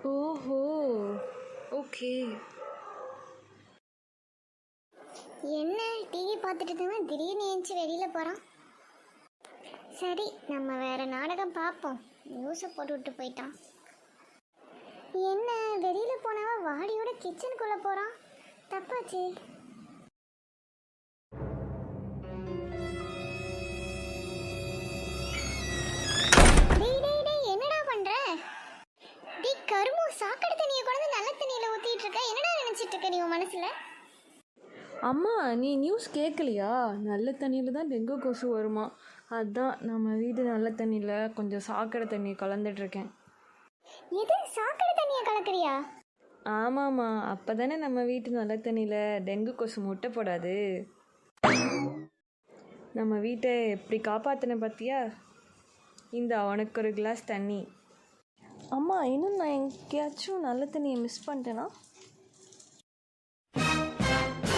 ஓஹோ, ஓகே. என்ன டிவி பார்த்துட்டு இருந்தவன் திடீர்னு ஏஞ்சி வெளியில் போகிறான். சரி, நம்ம வேற நாடகம் பார்ப்போம். நியூஸை போட்டு விட்டு போயிட்டான். என்ன வெளியில் போனவன் வாடியோட கிச்சனுக்குள்ளே போகிறான். தப்பாச்சு. என்னடா பண்ற? டேய் கருமு, சாக்கடை தண்ணியை கொண்டு நல்ல தண்ணியில ஊத்திட்டு இருக்க. என்னடா நினைச்சிட்டு இருக்க நீ உன் மனசுல? அம்மா, நீ நியூஸ் கேட்கலையா? நல்ல தண்ணியில் தான் டெங்கு கொசு வருமா. அதுதான் நம்ம வீடு நல்ல தண்ணியில் கொஞ்சம் சாக்கடை தண்ணி கலந்துட்ருக்கேன். எது, சாக்கடை தண்ணியை கலக்குறியா? ஆமாம்மா, அப்போ தானே நம்ம வீட்டு நல்ல தண்ணியில் டெங்கு கொசு முட்டை போடாது. நம்ம வீட்டை எப்படி காப்பாற்றின பார்த்தியா? இந்த உனக்கு ஒரு கிளாஸ் தண்ணி. அம்மா, இன்னும் நான் எங்கேயாச்சும் நல்ல தண்ணியை மிஸ் பண்ணிட்டேன்னா?